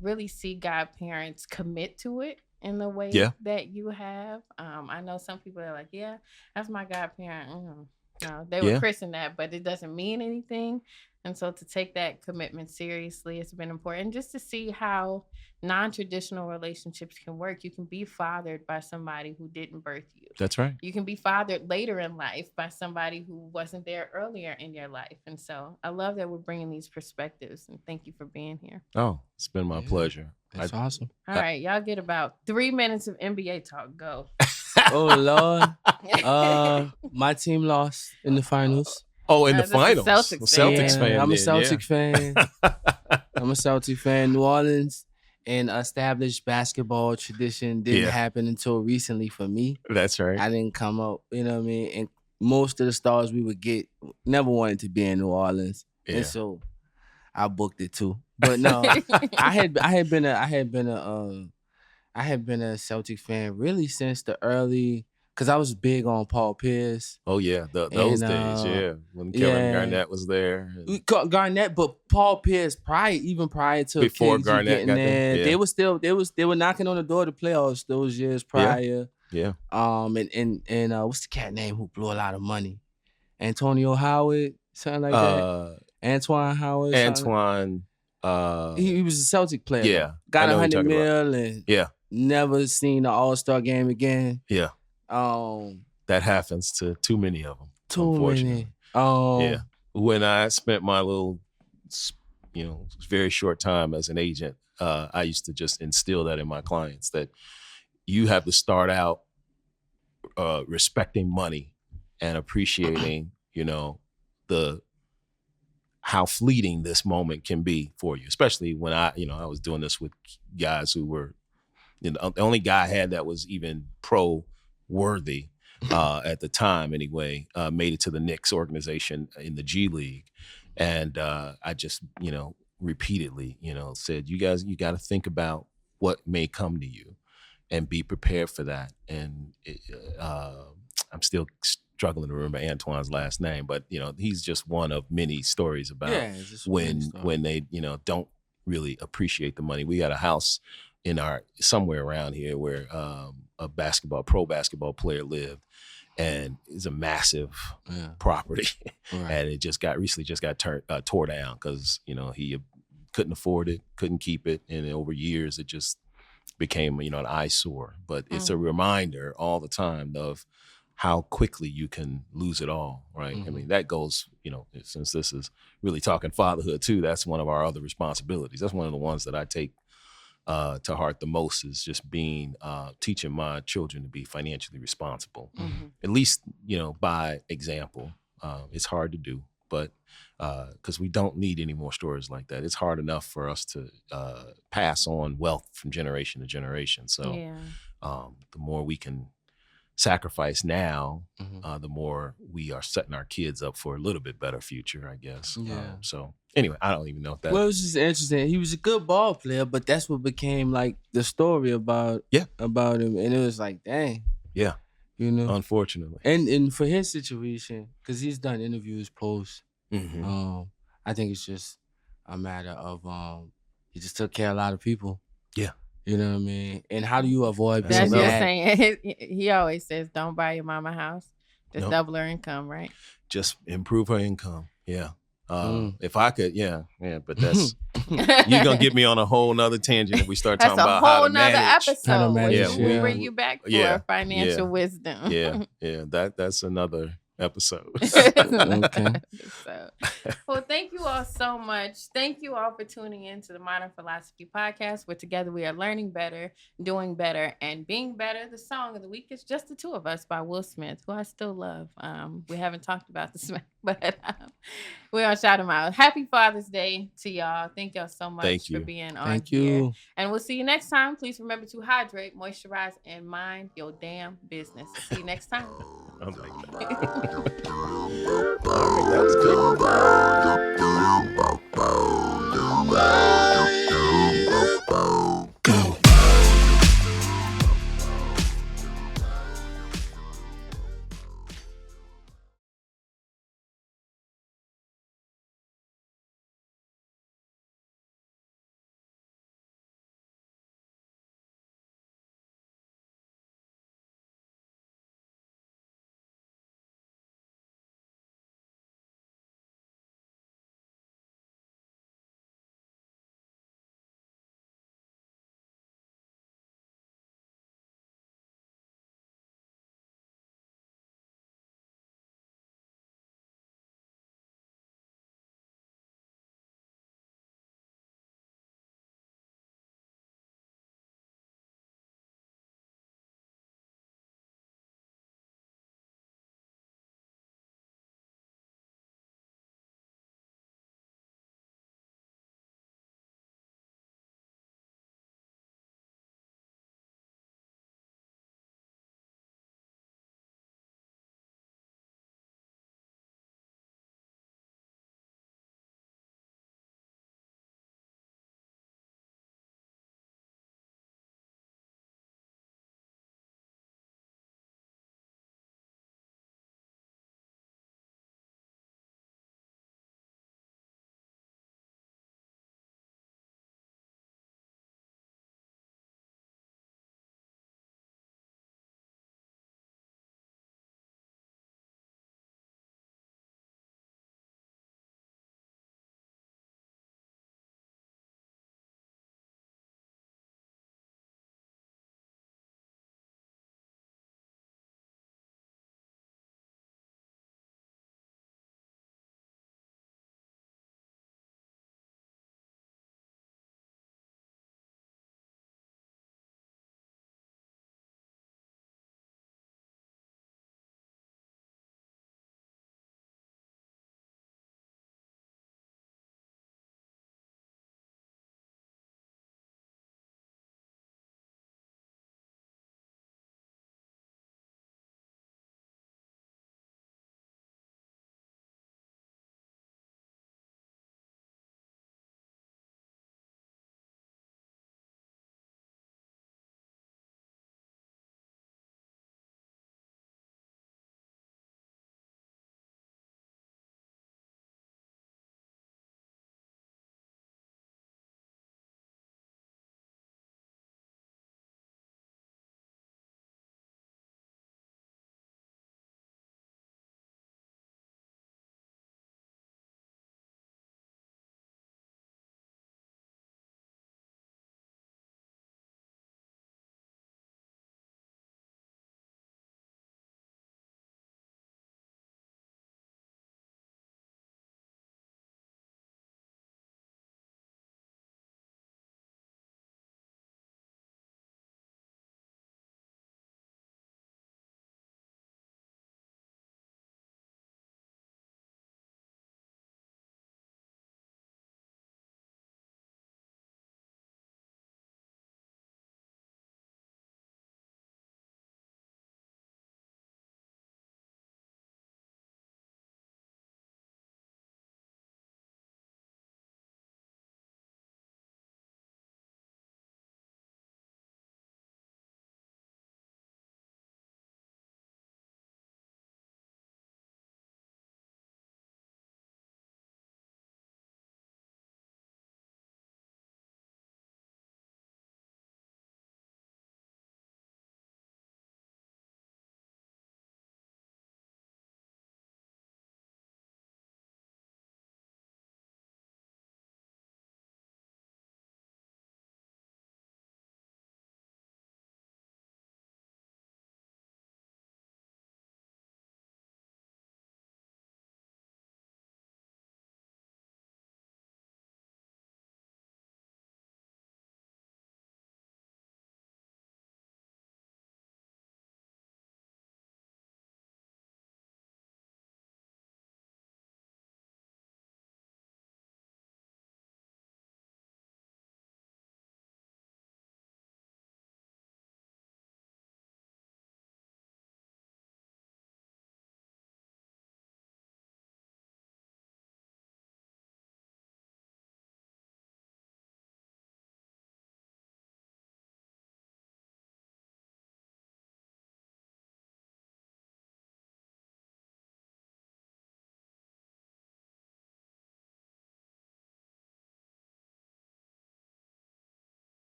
really see godparents commit to it in the way Yeah. that you have. I know some people are like, yeah, that's my godparent. No, they were Yeah. christened that, but it doesn't mean anything. And so to take that commitment seriously, it's been important just to see how non-traditional relationships can work. You can be fathered by somebody who didn't birth you. That's right. You can be fathered later in life by somebody who wasn't there earlier in your life. And so I love that we're bringing these perspectives, and thank you for being here. Oh, it's been my pleasure. That's awesome. All right, y'all get about 3 minutes of NBA talk. Go. Oh Lord. My team lost in the finals. Oh, in the That's a finals. Celtics fan. I'm a Celtic fan. I'm a Celtic fan. New Orleans, an established basketball tradition, didn't happen until recently for me. That's right. I didn't come up, you know what I mean? And most of the stars we would get never wanted to be in New Orleans. Yeah. And so I booked it too. But no, I had been a Celtic fan really since the early, because I was big on Paul Pierce. Oh yeah, those days, when Kevin Garnett was there. Garnett, but Paul Pierce prior to before KG Garnett getting got there, there, they were knocking on the door of the playoffs those years prior. Yeah. And what's the cat name who blew a lot of money? Antonio Howard, something like that. Antoine Howard. Antoine. He was a Celtic player. Yeah. Got $100 million and never seen the All-Star game again. Yeah. That happens to too many of them. Unfortunately. Yeah. When I spent my little, very short time as an agent, I used to just instill that in my clients that you have to start out respecting money and appreciating, how fleeting this moment can be for you, especially when I was doing this with guys who were, the only guy I had that was even pro worthy at the time anyway, made it to the Knicks organization in the G League. And I just, repeatedly, said, you guys, you got to think about what may come to you and be prepared for that. And I'm still struggling to remember Antoine's last name, but he's just one of many stories about when they don't really appreciate the money. We got a house in somewhere around here where a pro basketball player lived, and it's a massive property, and it recently got tore down because he couldn't afford it, couldn't keep it, and over years it just became an eyesore. But it's a reminder all the time of how quickly you can lose it all, right? I mean, that goes, since this is really talking fatherhood too, that's one of our other responsibilities. That's one of the ones that I take to heart the most, is just teaching my children to be financially responsible, at least, by example. It's hard to do, but because we don't need any more stories like that. It's hard enough for us to pass on wealth from generation to generation. So the more we can sacrifice now, the more we are setting our kids up for a little bit better future, I guess. So anyway, I don't even know if that. Well, it was just interesting. He was a good ball player, but that's what became like the story about him, and it was like, dang, unfortunately, and for his situation, because he's done interviews post. I think it's just a matter of he just took care of a lot of people. Yeah. You know what I mean? And how do you avoid being That's that? what I'm saying. He always says, don't buy your mama a house. Just double her income, right? Just improve her income. Yeah. If I could, but that's, you're going to get me on a whole nother tangent if we start talking about how to manage. That's a whole nother episode. Yeah. We bring you back for financial wisdom. That's another episode. Okay. Well, thank you all so much. Thank you all for tuning in to the Modern Philosophy Podcast, where together we are learning better, doing better, and being better. The song of the week is Just the Two of Us by Will Smith, who I still love. We haven't talked about the smack, but we're going to shout him out. Happy Father's Day to y'all. Thank y'all so much for being on here. And we'll see you next time. Please remember to hydrate, moisturize, and mind your damn business. See you next time. I like that. All right, that was good.